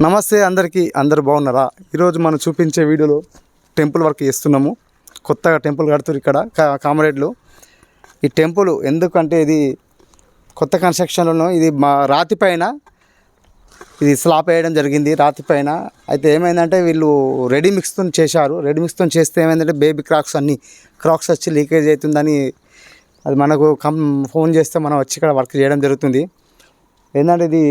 నమస్తే అందరికీ, అందరు బాగున్నారా? ఈరోజు మనం చూపించే వీడియోలో టెంపుల్ వర్క్ చేస్తున్నాము. కొత్తగా టెంపుల్ కడుతున్నారు ఇక్కడ కామారెడ్డిలో. ఈ టెంపుల్ ఎందుకంటే ఇది కొత్త కన్స్ట్రక్షన్లో ఇది మా రాతి పైన ఇది స్లాబ్ వేయడం జరిగింది. రాతి పైన అయితే ఏమైందంటే వీళ్ళు రెడీ మిక్స్తో చేశారు. రెడీ మిక్స్తో చేస్తే ఏమైందంటే బేబీ క్రాక్స్ వచ్చి లీకేజ్ అవుతుందని అది మనకు ఫోన్ చేస్తే మనం వచ్చి ఇక్కడ వర్క్ చేయడం జరుగుతుంది. ఏంటంటే ఇది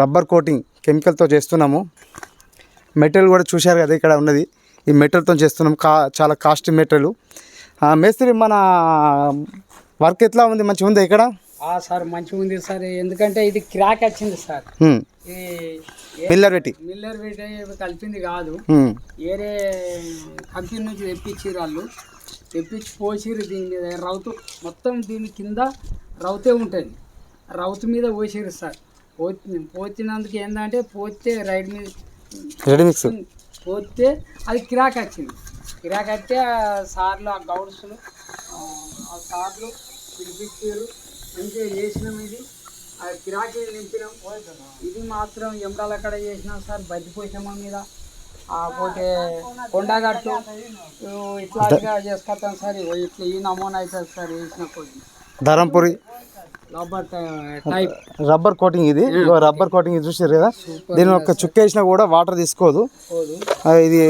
రబ్బర్ కోటింగ్ కెమికల్తో చేస్తున్నాము. మెటీరియల్ కూడా చూశారు కదా ఇక్కడ ఉన్నది. ఈ మెటీరియల్తో చేస్తున్నాం. చాలా కాస్ట్లీ మెటీరియల్. మేస్త్రి, మన వర్క్ ఎట్లా ఉంది? మంచిగా ఉంది ఇక్కడ? సార్ మంచిగా ఉంది సార్. ఎందుకంటే ఇది క్రాక్ వచ్చింది సార్. మిల్లర్ పెట్టి కలిపింది కాదు, వేరే కంపెనీ నుంచి తెప్పించారు. వాళ్ళు తెప్పించి పోసిరు. దీని మీద రౌతు మొత్తం దీని కింద రౌతే ఉంటుంది. రౌతు మీద పోసిరు సార్. పోతినందుకు ఏంటంటే పోతే రెడీ మిక్స్ పోతే అది కిరాక్ వచ్చింది. కిరాక్ వస్తే సార్లు ఆ గౌడ్స్లు ఆ సార్లు పిలిపించారు. మంచిగా చేసినాం. ఇది ఆ కిరాకి నింపినాం. ఇది మాత్రం ఎండాల అక్కడ చేసినాం సార్. బద్దిపోసామా మీద పోతే కొండగట్టు ఇట్లాగా చేసుకొస్తాం సార్. ఇట్లా ఈ నమూనా అవుతుంది సార్. వేసిన కొద్ది ధరంపురి రబ్బర్ కోటింగ్. ఇది రబ్బర్ కోటింగ్ చూసారు కదా. దీని ఒక చుక్క వేసినా కూడా వాటర్ తీసుకోదు. ఇది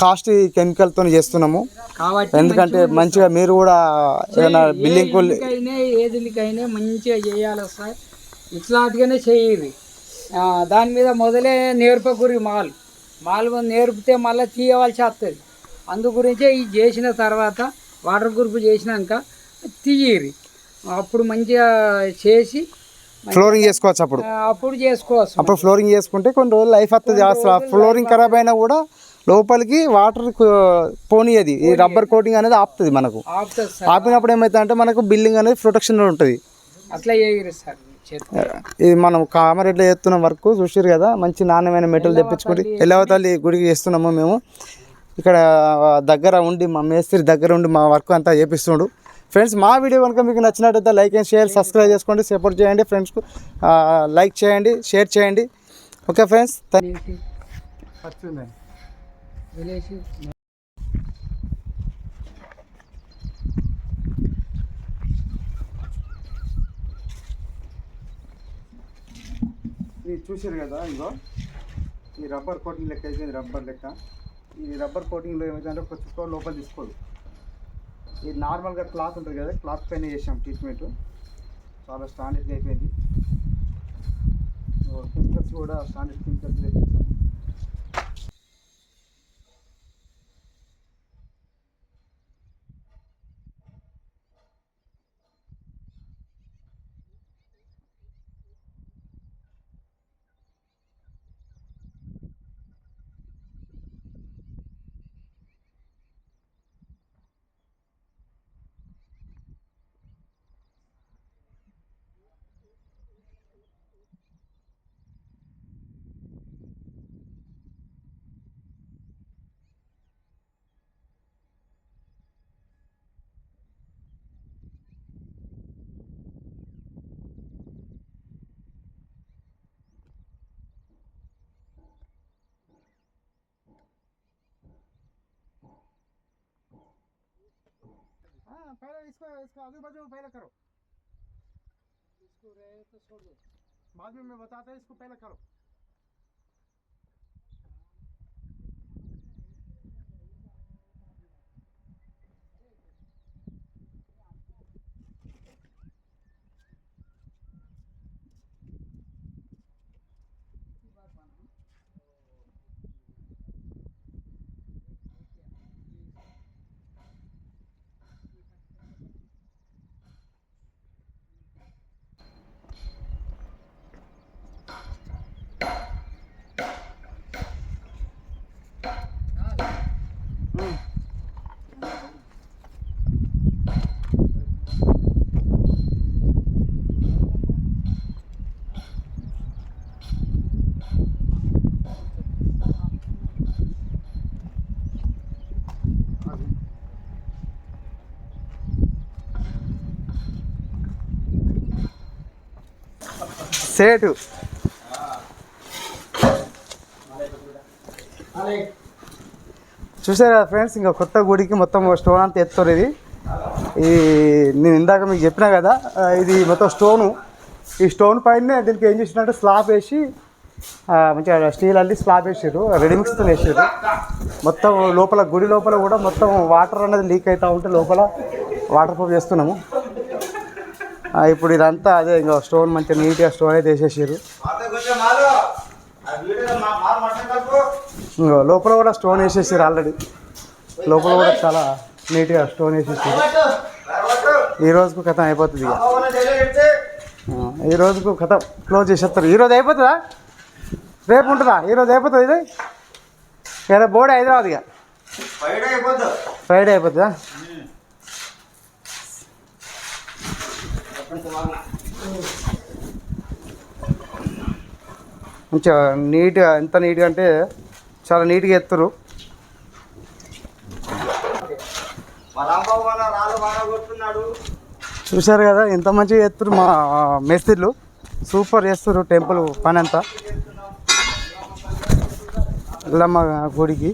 కాస్ట్లీ కెమికల్తో చేస్తున్నాము. ఎందుకంటే మంచిగా మీరు కూడా ఏదైనా బిల్డింగ్ ఏదికైనా మంచిగా చేయాలి సార్. ఇట్లాంటిగానే చేయాలి. దాని మీద మొదలే నేర్పకూరి మాల్ నేర్పితే మళ్ళీ తీయవలసి వస్తుంది. అందు గురించే ఇది చేసిన తర్వాత వాటర్ గ్రూప్ చేసినాక తీయరి. అప్పుడు మంచిగా చేసి ఫ్లోరింగ్ చేసుకోవచ్చు. అప్పుడు చేసుకోవచ్చు. అప్పుడు ఫ్లోరింగ్ చేసుకుంటే కొన్ని రోజులు లైఫ్ వస్తుంది. అసలు ఫ్లోరింగ్ ఖరాబ్ అయినా కూడా లోపలికి వాటర్ పోనీయది. ఈ రబ్బర్ కోటింగ్ అనేది ఆపుతుంది. మనకు ఆపినప్పుడు ఏమవుతుంది అంటే మనకు బిల్డింగ్ అనేది ప్రొటెక్షన్ ఉంటుంది. అట్లా సార్. ఇది మనం కామారెడ్డిలో చేస్తున్న వర్క్ చూసారు కదా. మంచి నాణ్యమైన మెటీరియల్ తెప్పించుకొని ఎల్లవతల్లి గుడికి చేస్తున్నాము మేము. ఇక్కడ దగ్గర ఉండి మా మేస్త్రి దగ్గర ఉండి మా వర్క్ అంతా చేపిస్తుండు. ఫ్రెండ్స్, మా వీడియో కనుక మీకు నచ్చినట్టయితే లైక్ అండ్ షేర్, సబ్స్క్రైబ్ చేసుకోండి, సపోర్ట్ చేయండి. ఫ్రెండ్స్కు లైక్ చేయండి, షేర్ చేయండి. Okay friends. ఇది చూసారు కదా. ఇగో ఈ రబ్బర్ కోటింగ్ లెక్క అయిపోయింది. రబ్బర్ లెక్క ఈ రబ్బర్ కోటింగ్లో ఏమైందంటే ఒక లోపల తీసుకోదు. ఇది నార్మల్గా క్లాత్ ఉంటుంది కదా, క్లాత్ పైన చేసాం ట్రీట్మెంట్. చాలా స్టాండర్డ్గా అయిపోయింది. కెమికల్స్ కూడా స్టాండర్డ్ కెమికల్స్ తెప్పించాం. पहले इसको आगे बाजू में पहले करो, इसको रहे तो छोड़ दो, बाद में मैं बताता हूँ. इसको पहले करो. సేటు చూసారు కదా ఫ్రెండ్స్, ఇంకా కొత్త గుడికి మొత్తం స్టోన్ అంతా ఎత్తారు. ఇది నేను ఇందాక మీకు చెప్పినా కదా, ఇది మొత్తం స్టోను. ఈ స్టోన్ పైన దీనికి ఏం చేసినట్టు స్లాబ్ వేసి మంచిగా స్టీల్ అల్లి స్లాబ్ వేసారు, రెడీమిక్స్తో వేసారు. మొత్తం లోపల గుడి లోపల కూడా మొత్తం వాటర్ అనేది లీక్ అవుతూ ఉంటే లోపల వాటర్ ప్రూఫ్ చేస్తున్నాము. ఇప్పుడు ఇదంతా అదే ఇంకా స్టోన్ మంచిగా నీట్గా స్టోన్ అయితే వేసేసారు. ఇంకా లోపల కూడా స్టోన్ వేసేసారు ఆల్రెడీ. లోపల కూడా చాలా నీట్గా స్టోన్ వేసేసారు. ఈ రోజుకు కథ అయిపోతుంది. ఈ రోజుకు కథ క్లోజ్ చేసేస్తారు. ఈరోజు అయిపోతుందా, రేపు ఉంటుందా? ఈరోజు అయిపోతుంది. ఇది ఇలా బోర్డు హైదరాబాద్ ఇక ఫ్రైడే అయిపోతుందా? మంచిగా నీట్గా, ఎంత నీట్గా అంటే చాలా నీట్గా ఎత్తురు. చూశారు కదా ఎంత మంచిగా ఎత్తురు మా మేస్త్రీలు. సూపర్ చేస్తారు టెంపుల్ పని అంతా. ఎల్లమ్మ గుడికి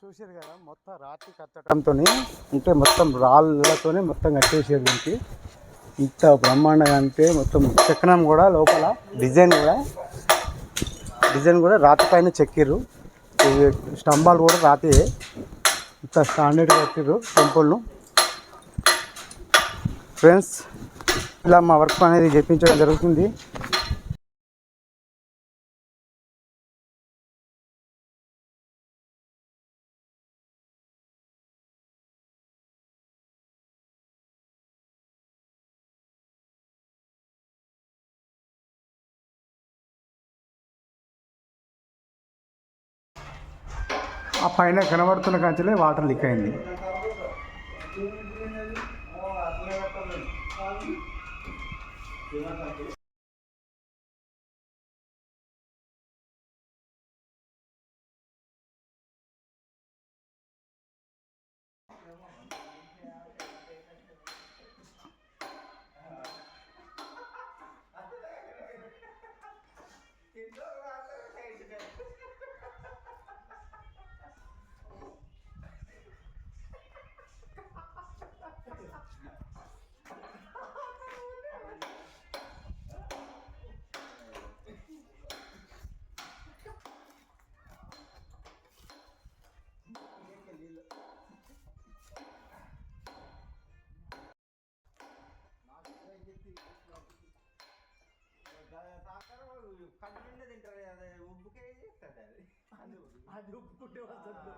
చూసారు కదా, మొత్తం రాతి కట్టడంతో అంటే మొత్తం రాళ్ళతోనే మొత్తం కట్టేసారు. దీనికి ఇంత బ్రహ్మాండంగా అంటే మొత్తం చక్రం కూడా లోపల డిజైన్ కూడా రాతి పైన చెక్కిర్రు. స్తంభాలు కూడా రాతి, ఇంత స్టాండర్డ్గా కట్టిర్రు టెంపుల్ను. ఫ్రెండ్స్, ఇలా మా వర్క్ అనేది చేయించడం జరుగుతుంది. ఆ పైన కనబడుతున్న కంచెలే వాటర్ లీక్ అయింది. అది ఉప్పుకుంటే వస్తుంది.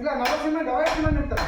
ఇలా నల్ల సిమెంట్ వైట్ సిమెంట్ ఉంటారా?